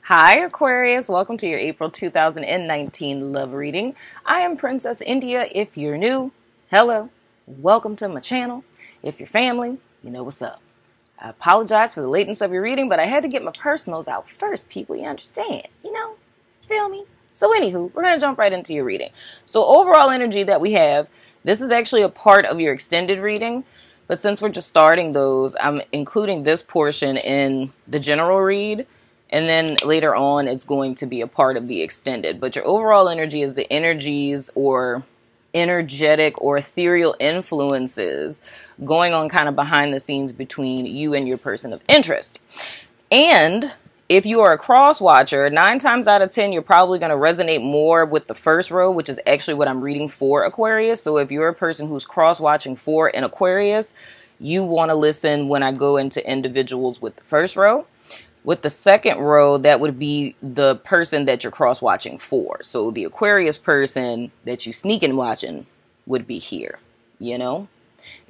Hi Aquarius, welcome to your April 2019 love reading. I am Princess India. If you're new, hello, welcome to my channel. If you're family, you know what's up. I apologize for the lateness of your reading, but I had to get my personals out first, people, you understand, feel me? So anywho, we're going to jump right into your reading. So overall energy that we have, this is actually a part of your extended reading, but since we're just starting those, I'm including this portion in the general read. And then later on, it's going to be a part of the extended. But your overall energy is the energies or energetic or ethereal influences going on kind of behind the scenes between you and your person of interest. And if you are a cross watcher, 9 times out of 10, you're probably going to resonate more with the first row, which is actually what I'm reading for Aquarius. So if you're a person who's cross watching for an Aquarius, you want to listen when I go into individuals with the first row. With the second row, that would be the person that you're cross-watching for. So the Aquarius person that you sneaking watching would be here, If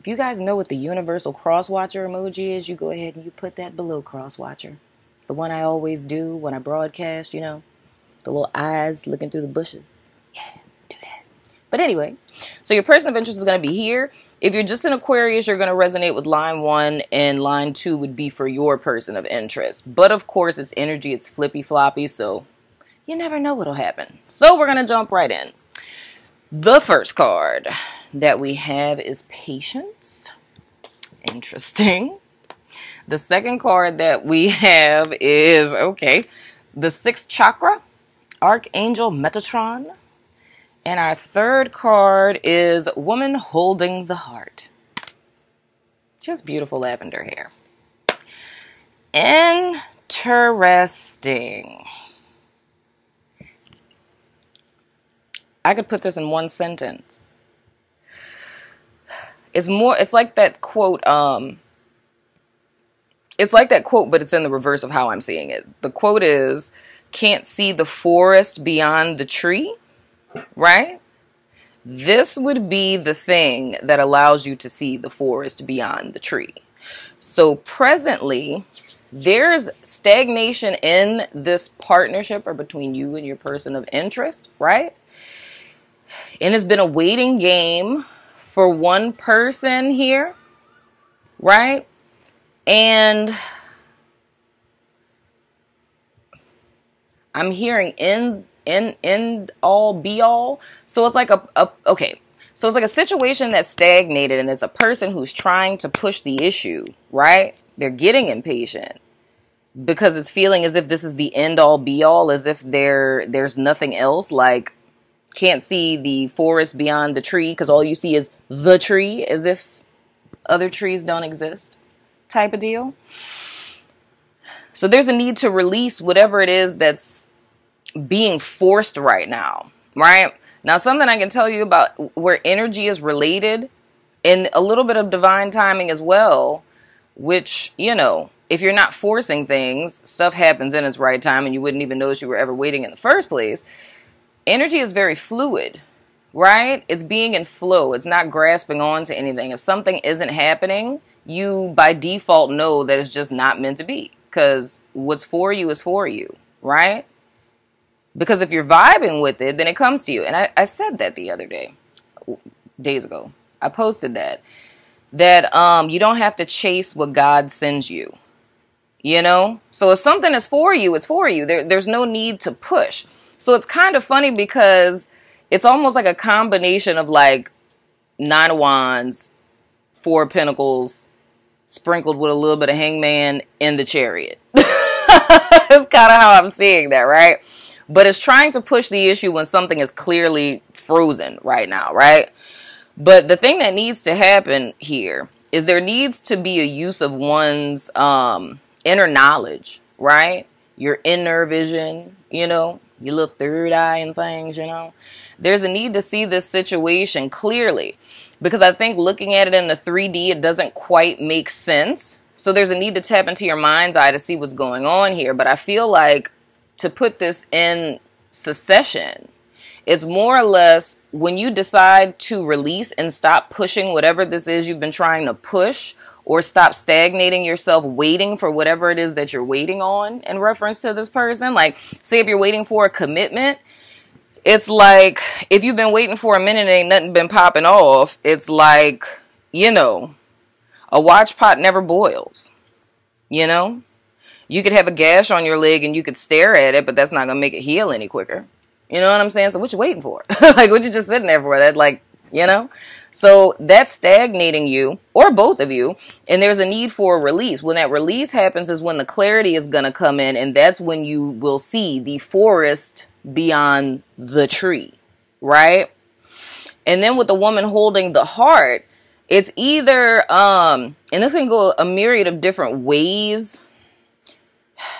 you guys know what the universal cross-watcher emoji is, you go ahead and you put that below cross-watcher. It's the one I always do when I broadcast, the little eyes looking through the bushes. Yeah, do that. But anyway, so your person of interest is going to be here. If you're just an Aquarius, you're going to resonate with line 1, and line 2 would be for your person of interest. But of course, it's energy, it's flippy floppy, so you never know what'll happen. So we're going to jump right in. The first card that we have is Patience. Interesting. The second card that we have is, the 6th chakra, Archangel Metatron. And our third card is Woman Holding the Heart. Just beautiful lavender hair. Interesting. I could put this in one sentence. It's like that quote, but it's in the reverse of how I'm seeing it. The quote is, can't see the forest beyond the tree. Right? This would be the thing that allows you to see the forest beyond the tree. So presently, there's stagnation in this partnership or between you and your person of interest, right? And it's been a waiting game for one person here, right? And I'm hearing end all be all. So it's like so it's like a situation that's stagnated, and it's a person who's trying to push the issue, right? They're getting impatient because it's feeling as if this is the end all be all, as if there's nothing else, like can't see the forest beyond the tree because all you see is the tree, as if other trees don't exist type of deal. So there's a need to release whatever it is that's being forced right now, right? Now, something I can tell you about where energy is related and a little bit of divine timing as well, which, if you're not forcing things, stuff happens in its right time and you wouldn't even notice you were ever waiting in the first place. Energy is very fluid, right? It's being in flow. It's not grasping on to anything. If something isn't happening, you by default know that it's just not meant to be, because what's for you is for you, right? Because if you're vibing with it, then it comes to you. And I said that the other day, days ago. I posted that you don't have to chase what God sends you, So if something is for you, it's for you. There's no need to push. So it's kind of funny because it's almost like a combination of like 9 of Wands, 4 of Pentacles, sprinkled with a little bit of Hangman in the Chariot. It's kind of how I'm seeing that, right? But it's trying to push the issue when something is clearly frozen right now, right? But the thing that needs to happen here is there needs to be a use of one's inner knowledge, right? Your inner vision, your little third eye and things, There's a need to see this situation clearly, because I think looking at it in the 3D, it doesn't quite make sense. So there's a need to tap into your mind's eye to see what's going on here. But I feel like to put this in succession, it's more or less when you decide to release and stop pushing whatever this is you've been trying to push, or stop stagnating yourself waiting for whatever it is that you're waiting on in reference to this person. Like, say if you're waiting for a commitment, it's like, if you've been waiting for a minute and ain't nothing been popping off, it's like, you know, a watch pot never boils, you know? You could have a gash on your leg and you could stare at it, but that's not going to make it heal any quicker. You know what I'm saying? So what you waiting for? Like, what you just sitting there for? That, like, you know? So that's stagnating you, or both of you, and there's a need for a release. When that release happens is when the clarity is going to come in, and that's when you will see the forest beyond the tree, right? And then with the woman holding the heart, it's either, and this can go a myriad of different ways,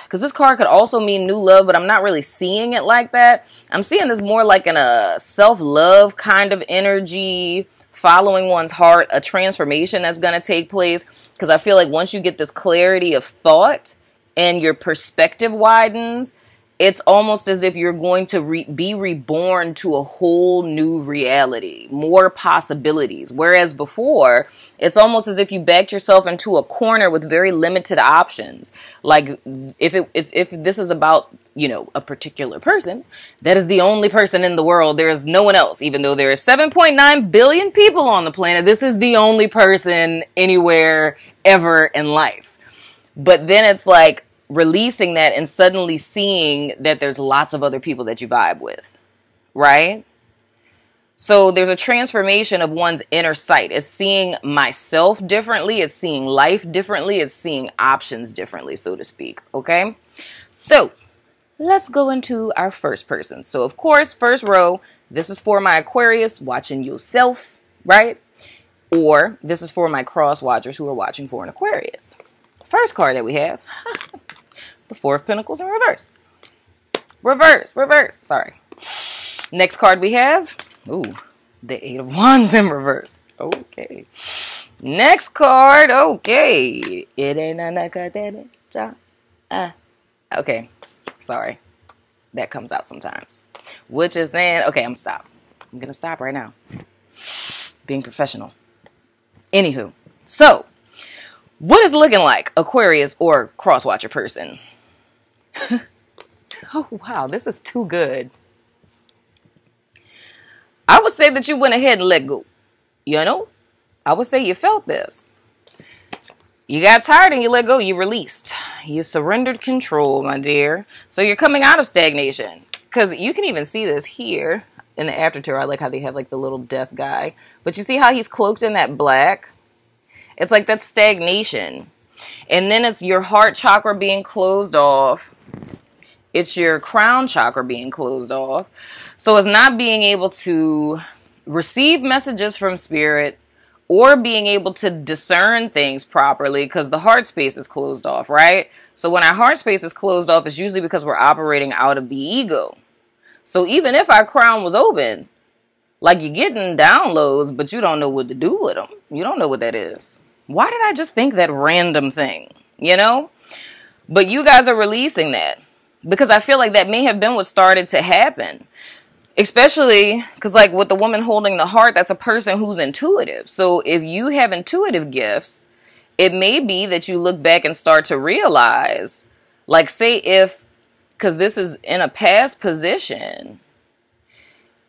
because this card could also mean new love, but I'm not really seeing it like that. I'm seeing this more like in a self-love kind of energy, following one's heart, a transformation that's going to take place. Because I feel like once you get this clarity of thought and your perspective widens, it's almost as if you're going to be reborn to a whole new reality, more possibilities. Whereas before, it's almost as if you backed yourself into a corner with very limited options. Like if this is about, you know, a particular person, that is the only person in the world. There is no one else. Even though there is 7.9 billion people on the planet, this is the only person anywhere ever in life. But then it's like, releasing that and suddenly seeing that there's lots of other people that you vibe with, right? So there's a transformation of one's inner sight. It's seeing myself differently. It's seeing life differently. It's seeing options differently, so to speak, okay? So let's go into our first person. So of course, first row, this is for my Aquarius watching yourself, right? Or this is for my cross watchers who are watching for an Aquarius. First card that we have, the Four of Pentacles in reverse. Reverse. Sorry. Next card we have, the Eight of Wands in reverse. Okay. Next card, okay. It ain't okay. Sorry. That comes out sometimes. Which is saying, okay, I'm going to stop right now. Being professional. Anywho, so what is looking like Aquarius or crosswatcher person? Oh, wow, this is too good. I would say that you went ahead and let go. You know? I would say you felt this. You got tired and you let go. You released. You surrendered control, my dear. So you're coming out of stagnation. Because you can even see this here in the aftertail. I like how they have like the little death guy. But you see how he's cloaked in that black? It's like that's stagnation. And then it's your heart chakra being closed off. It's your crown chakra being closed off. So it's not being able to receive messages from spirit or being able to discern things properly because the heart space is closed off, right? So when our heart space is closed off, it's usually because we're operating out of the ego. So even if our crown was open, like you're getting downloads, but you don't know what to do with them. You don't know what that is. Why did I just think that random thing? You know? But you guys are releasing that. Because I feel like that may have been what started to happen. Especially because like with the woman holding the heart, that's a person who's intuitive. So if you have intuitive gifts, it may be that you look back and start to realize, like say if, because this is in a past position,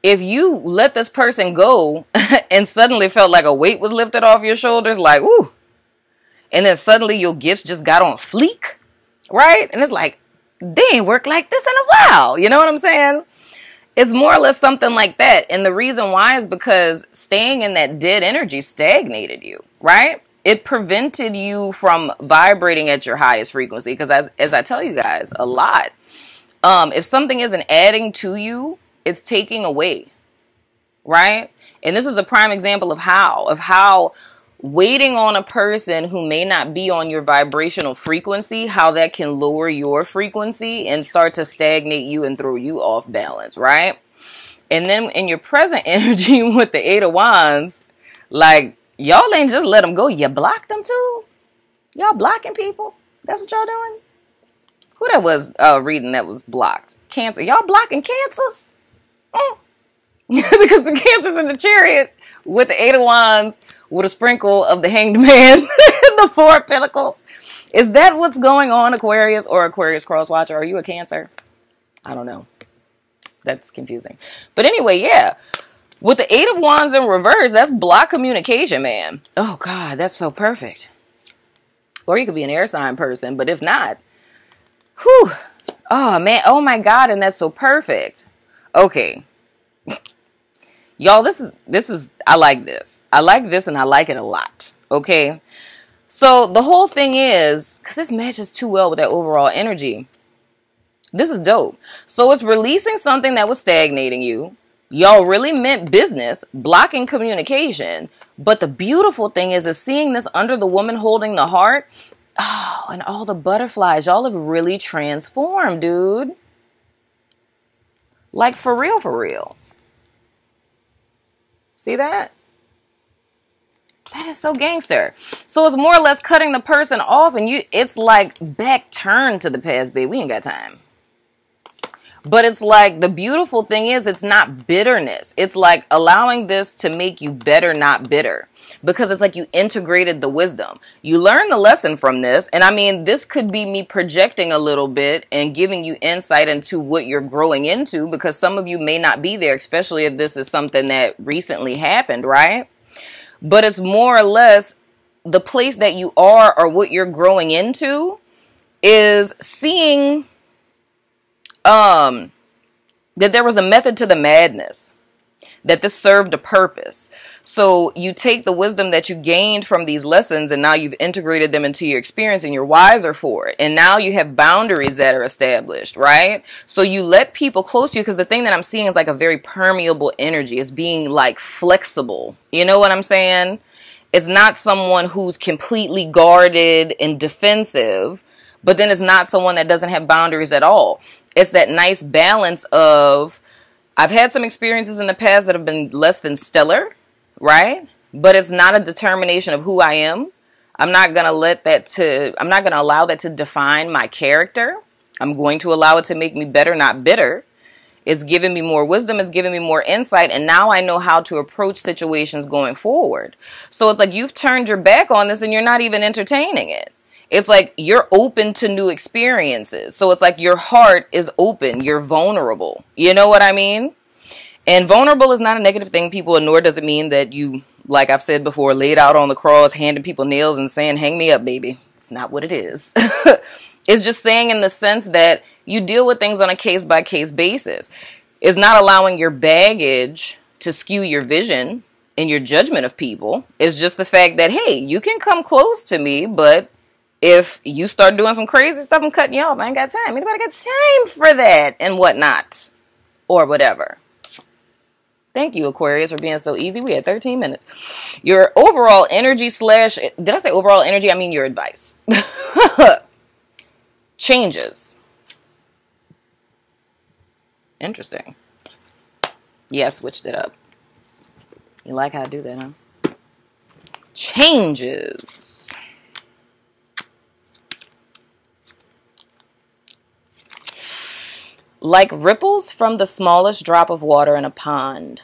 if you let this person go and suddenly felt like a weight was lifted off your shoulders, like, ooh, and then suddenly your gifts just got on fleek, right? And it's like, they ain't worked like this in a while. You know what I'm saying? It's more or less something like that. And the reason why is because staying in that dead energy stagnated you, right? It prevented you from vibrating at your highest frequency. Because as I tell you guys a lot, if something isn't adding to you, it's taking away, right? And this is a prime example of how waiting on a person who may not be on your vibrational frequency, how that can lower your frequency and start to stagnate you and throw you off balance, right? And then in your present energy with the Eight of Wands, like, y'all ain't just let them go. You blocked them too? Y'all blocking people? That's what y'all doing? Who that was reading that was blocked? Cancer. Y'all blocking cancers? Because the cancers in the chariot with the Eight of Wands, with a sprinkle of the Hanged Man, the Four of Pentacles. Is that what's going on, Aquarius or Aquarius cross watcher? Are you a Cancer? I don't know. That's confusing. But anyway, yeah. With the Eight of Wands in reverse, that's block communication, man. Oh, God, that's so perfect. Or you could be an air sign person, but if not, whew. Oh, man. Oh, my God, and that's so perfect. Okay. Y'all, this is, I like this. I like this, and I like it a lot. Okay? So, the whole thing is, because this matches too well with that overall energy, this is dope. So, it's releasing something that was stagnating you. Y'all really meant business, blocking communication. But the beautiful thing is seeing this under the woman holding the heart. Oh, and all the butterflies. Y'all have really transformed, dude. Like, for real, for real. See that? That is so gangster. So it's more or less cutting the person off, and it's like back turn to the past, babe. We ain't got time. But it's like, the beautiful thing is, it's not bitterness. It's like allowing this to make you better, not bitter. Because it's like you integrated the wisdom. You learn the lesson from this. And I mean, this could be me projecting a little bit and giving you insight into what you're growing into. Because some of you may not be there, especially if this is something that recently happened, right? But it's more or less the place that you are, or what you're growing into, is seeing that there was a method to the madness, that this served a purpose. So you take the wisdom that you gained from these lessons, and now you've integrated them into your experience, and you're wiser for it. And now you have boundaries that are established, right? So you let people close to you, because the thing that I'm seeing is like a very permeable energy. It's being like flexible. You know what I'm saying? It's not someone who's completely guarded and defensive, but then it's not someone that doesn't have boundaries at all. It's that nice balance of, I've had some experiences in the past that have been less than stellar, right? But it's not a determination of who I am. I'm not going to allow that to define my character. I'm going to allow it to make me better, not bitter. It's giving me more wisdom. It's giving me more insight. And now I know how to approach situations going forward. So it's like you've turned your back on this and you're not even entertaining it. It's like you're open to new experiences. So it's like your heart is open. You're vulnerable. You know what I mean? And vulnerable is not a negative thing, people, and nor does it mean that you, like I've said before, laid out on the cross, handing people nails and saying, hang me up, baby. It's not what it is. It's just saying in the sense that you deal with things on a case-by-case basis. It's not allowing your baggage to skew your vision and your judgment of people. It's just the fact that, hey, you can come close to me, but if you start doing some crazy stuff, I'm cutting you off. I ain't got time. Anybody got time for that and whatnot or whatever. Thank you, Aquarius, for being so easy. We had 13 minutes. Your overall energy did I say overall energy? I mean your advice. Changes. Interesting. Yeah, I switched it up. You like how I do that, huh? Changes. Like ripples from the smallest drop of water in a pond,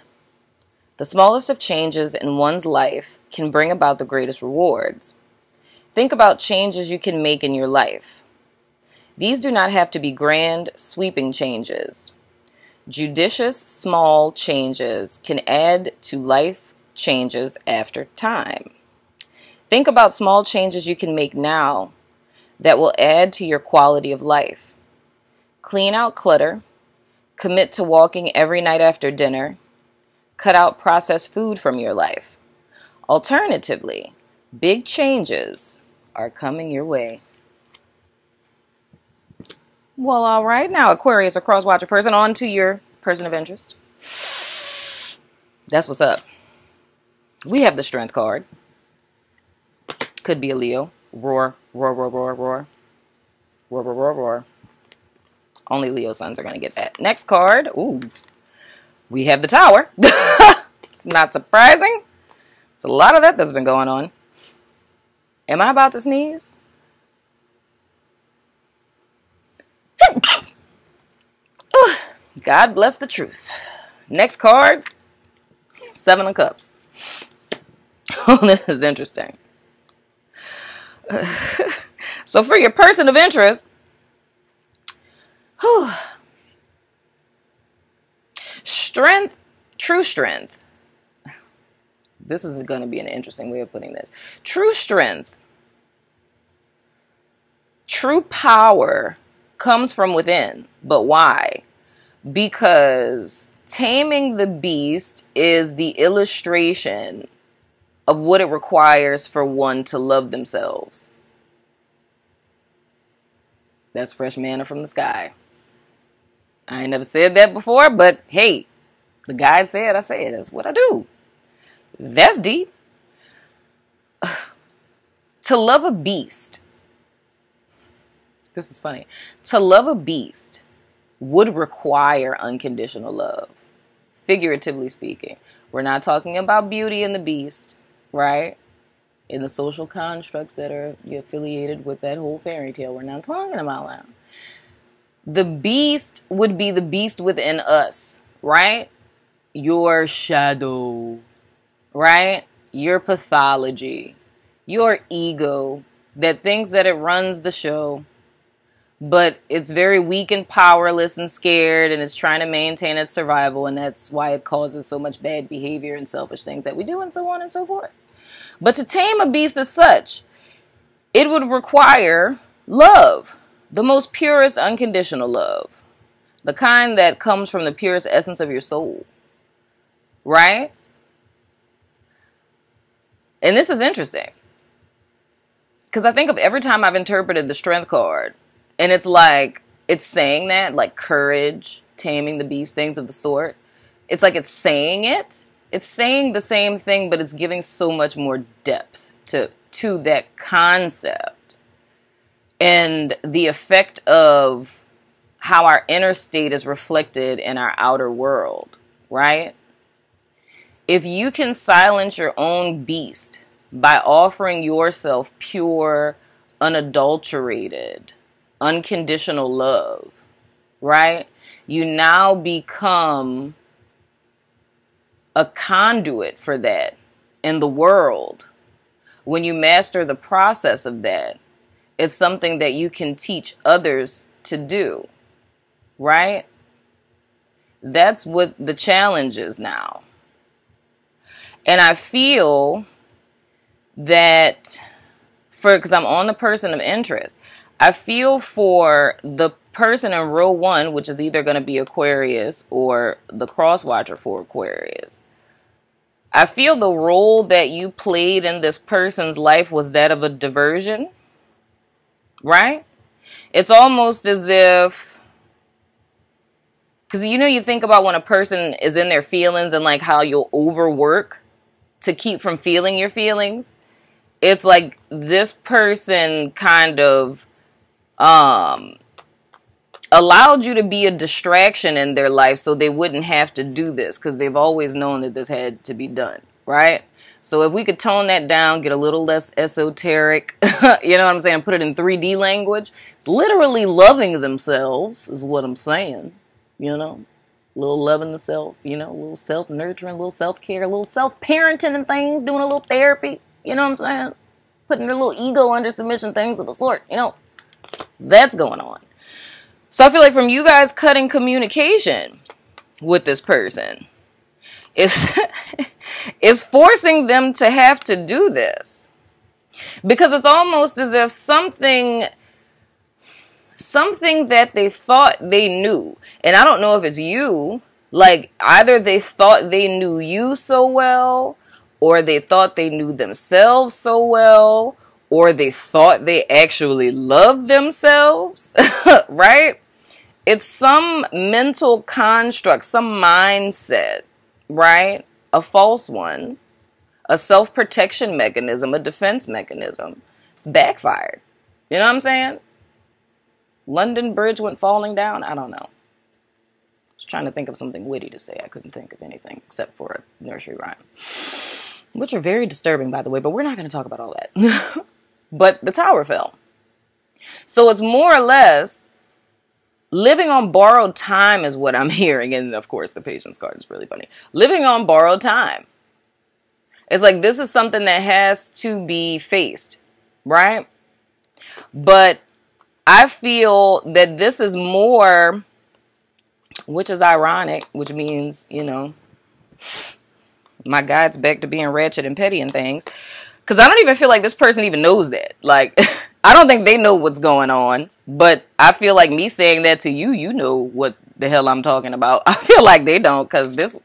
the smallest of changes in one's life can bring about the greatest rewards. Think about changes you can make in your life. These do not have to be grand, sweeping changes. Judicious, small changes can add to life changes after time. Think about small changes you can make now that will add to your quality of life. Clean out clutter, commit to walking every night after dinner, cut out processed food from your life. Alternatively, big changes are coming your way. Well, all right. Now, Aquarius, a cross-watcher person, on to your person of interest. That's what's up. We have the Strength card. Could be a Leo. Roar, roar, roar, roar, roar. Roar, roar, roar, roar. Only Leo sons are going to get that. Next card. Ooh. We have the Tower. It's not surprising. It's a lot of that's been going on. Am I about to sneeze? God bless the truth. Next card. Seven of Cups. This is interesting. So for your person of interest, strength, true strength. This is going to be an interesting way of putting this. True strength, true power comes from within. But why? Because taming the beast is the illustration of what it requires for one to love themselves. That's fresh manna from the sky. I ain't never said that before, but hey, the guy said, I say it. That's what I do. That's deep. To love a beast. This is funny. To love a beast would require unconditional love. Figuratively speaking. We're not talking about Beauty and the Beast, right? In the social constructs that are affiliated with that whole fairy tale. We're not talking about that. The beast would be the beast within us, right? Your shadow, right? Your pathology, your ego that thinks that it runs the show, but it's very weak and powerless and scared, and it's trying to maintain its survival, and that's why it causes so much bad behavior and selfish things that we do, and so on and so forth. But to tame a beast as such, it would require love, the most purest unconditional love, the kind that comes from the purest essence of your soul, right? And this is interesting, because I think of every time I've interpreted the strength card, and it's like, it's saying that, like courage, taming the beast, things of the sort. It's like it's saying it. It's saying the same thing, but it's giving so much more depth to that concept. And the effect of how our inner state is reflected in our outer world, right? If you can silence your own beast by offering yourself pure, unadulterated, unconditional love, right? You now become a conduit for that in the world. When you master the process of that, it's something that you can teach others to do, right? That's what the challenge is now. And I feel that because I'm on the person of interest, I feel for the person in row 1, which is either going to be Aquarius or the cross watcher for Aquarius. I feel the role that you played in this person's life was that of a diversion, right? It's almost as if, because you think about when a person is in their feelings and like how you'll overwork to keep from feeling your feelings. It's like this person kind of allowed you to be a distraction in their life so they wouldn't have to do this, because they've always known that this had to be done, right? So if we could tone that down, get a little less esoteric, you know what I'm saying, put it in 3D language, it's literally loving themselves is what I'm saying, a little loving the self, a little self-nurturing, a little self-care, a little self-parenting and things, doing a little therapy, you know what I'm saying, putting their little ego under submission, things of the sort, that's going on. So I feel like from you guys cutting communication with this person, it's forcing them to have to do this. Because it's almost as if something that they thought they knew, and I don't know if it's you, like either they thought they knew you so well, or they thought they knew themselves so well, or they thought they actually loved themselves, right? It's some mental construct, some mindset, right? A false one, a self-protection mechanism, a defense mechanism. It's backfired. You know what I'm saying? London Bridge went falling down. I don't know. I was trying to think of something witty to say. I couldn't think of anything except for a nursery rhyme, which are very disturbing, by the way, but we're not going to talk about all that. But the tower fell. So it's more or less living on borrowed time is what I'm hearing. And of course, the patience card is really funny. Living on borrowed time. It's like this is something that has to be faced, right? But I feel that this is more, which is ironic, which means, you know, my God's back to being ratchet and petty and things. Because I don't even feel like this person even knows that. Like, I don't think they know what's going on. But I feel like me saying that to you, you know what the hell I'm talking about. I feel like they don't, because this is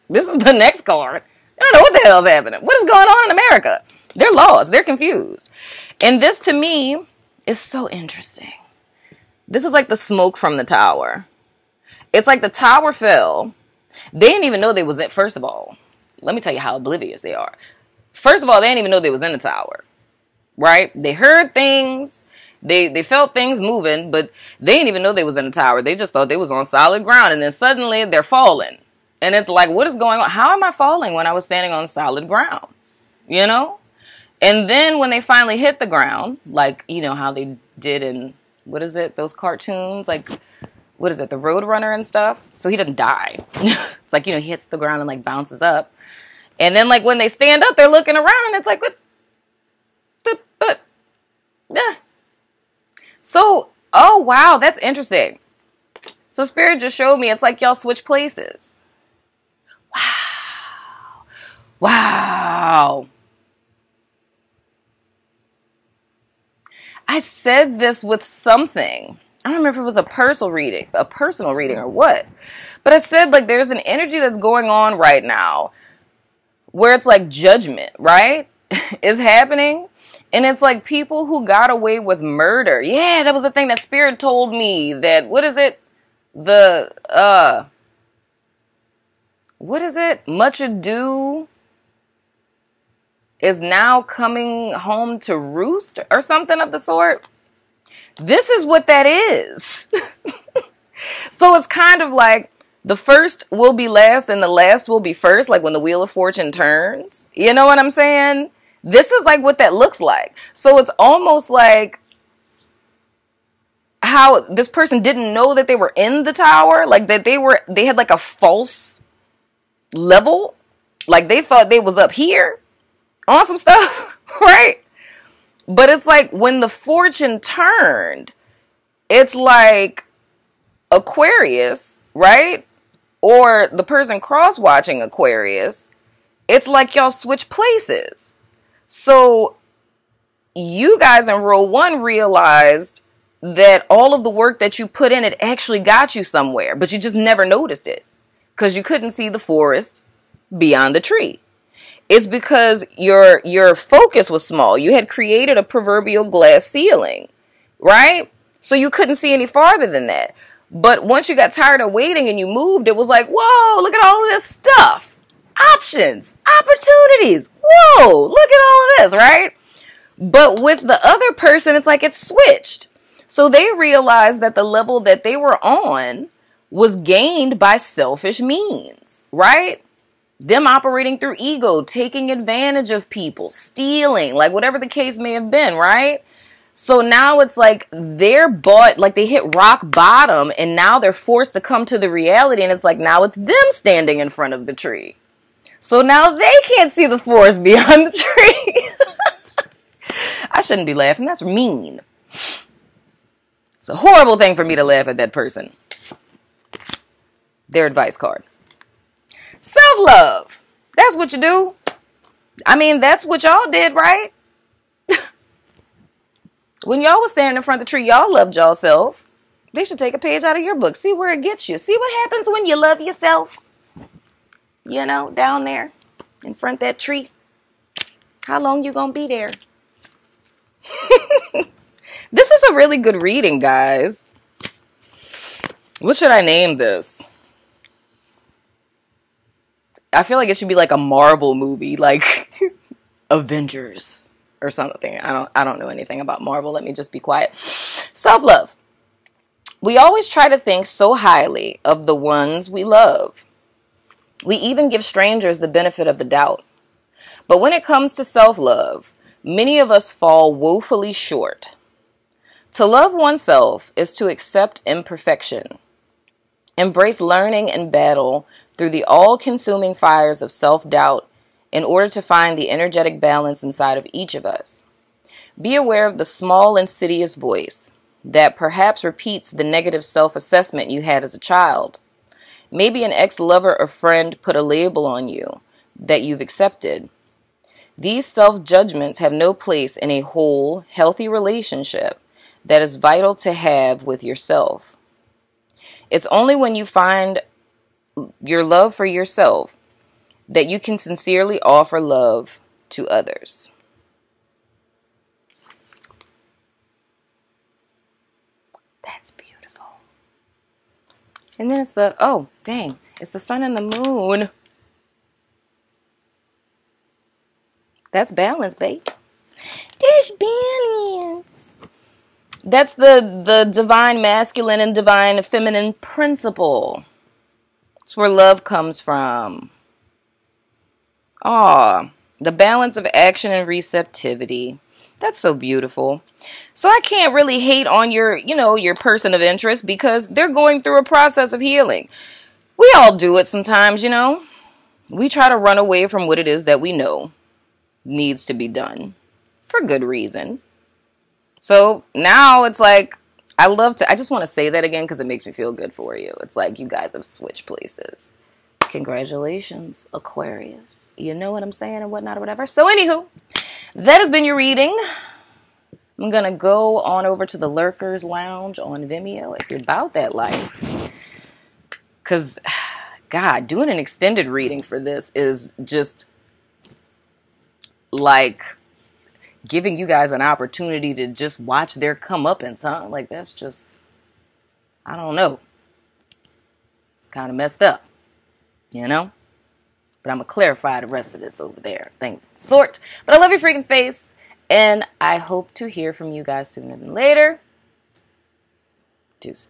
the next card. I don't know what the hell's happening. What is going on in America? They're lost. They're confused. And this, to me, is so interesting. This is like the smoke from the tower. It's like the tower fell. They didn't even know they was in. First of all, let me tell you how oblivious they are. First of all, they didn't even know they was in the tower. Right? They heard things. They felt things moving, but they didn't even know they was in the tower. They just thought they was on solid ground. And then suddenly they're falling. And it's like, what is going on? How am I falling when I was standing on solid ground? You know? And then when they finally hit the ground, like, you know, how they did in, what is it, those cartoons? Like, what is it, the Roadrunner and stuff? So he doesn't die. It's like, you know, he hits the ground and, like, bounces up. And then, like, when they stand up, they're looking around, and it's like, what? Yeah. So, oh, wow, that's interesting. So Spirit just showed me, it's like y'all switch places. Wow. Wow. I said this with something. I don't remember if it was a personal reading or what. But I said, like, there's an energy that's going on right now where it's like judgment, right? Is happening. And it's like people who got away with murder. Yeah, that was the thing that Spirit told me. That, what is it? What is it? Much ado is now coming home to roost or something of the sort. This is what that is. So it's kind of like the first will be last and the last will be first, like when the Wheel of Fortune turns. You know what I'm saying? This is like what that looks like. So it's almost like how this person didn't know that they were in the tower, like that they had like a false level. Like they thought they was up here on some stuff, right? But it's like when the fortune turned, it's like Aquarius, right? Or the person cross-watching Aquarius, it's like y'all switch places. So you guys in row one realized that all of the work that you put in, it actually got you somewhere, but you just never noticed it because you couldn't see the forest beyond the tree. It's because your focus was small. You had created a proverbial glass ceiling, right? So you couldn't see any farther than that. But once you got tired of waiting and you moved, it was like, whoa, look at all of this stuff. Options, opportunities. Whoa, look at all of this, right? But with the other person, it's like it's switched. So they realized that the level that they were on was gained by selfish means, right? Them operating through ego, taking advantage of people, stealing, like whatever the case may have been, right? So now it's like they're bought, like they hit rock bottom and now they're forced to come to the reality. And it's like now it's them standing in front of the tree. So now they can't see the forest beyond the tree. I shouldn't be laughing. That's mean. It's a horrible thing for me to laugh at that person. Their advice card. Self-love. That's what you do. I mean, that's what y'all did, right? When y'all was standing in front of the tree, y'all loved y'all self. They should take a page out of your book. See where it gets you. See what happens when you love yourself. You know, down there in front of that tree. How long you gonna be there? This is a really good reading, guys. What should I name this? I feel like it should be like a Marvel movie, like Avengers or something. I don't know anything about Marvel. Let me just be quiet. Self-love. We always try to think so highly of the ones we love. We even give strangers the benefit of the doubt. But when it comes to self-love, many of us fall woefully short. To love oneself is to accept imperfection, embrace learning and battle through the all-consuming fires of self-doubt in order to find the energetic balance inside of each of us. Be aware of the small, insidious voice that perhaps repeats the negative self-assessment you had as a child. Maybe an ex-lover or friend put a label on you that you've accepted. These self-judgments have no place in a whole, healthy relationship that is vital to have with yourself. It's only when you find your love for yourself that you can sincerely offer love to others. That's beautiful. And then it's the, oh, dang, it's the sun and the moon. That's balance, babe. It's balance. That's the divine masculine and divine feminine principle. It's where love comes from. The balance of action and receptivity. That's so beautiful. So I can't really hate on your person of interest because they're going through a process of healing. We all do it sometimes, We try to run away from what it is that we know needs to be done for good reason. So now it's like, I just want to say that again because it makes me feel good for you. It's like you guys have switched places. Congratulations, Aquarius. You know what I'm saying and whatnot or whatever. So anywho, that has been your reading. I'm going to go on over to the Lurkers Lounge on Vimeo if you're about that life. Because, God, doing an extended reading for this is just like giving you guys an opportunity to just watch their comeuppance, huh? Like, that's just, I don't know. It's kind of messed up, But I'm going to clarify the rest of this over there. Things of the sort. But I love your freaking face. And I hope to hear from you guys sooner than later. Deuces.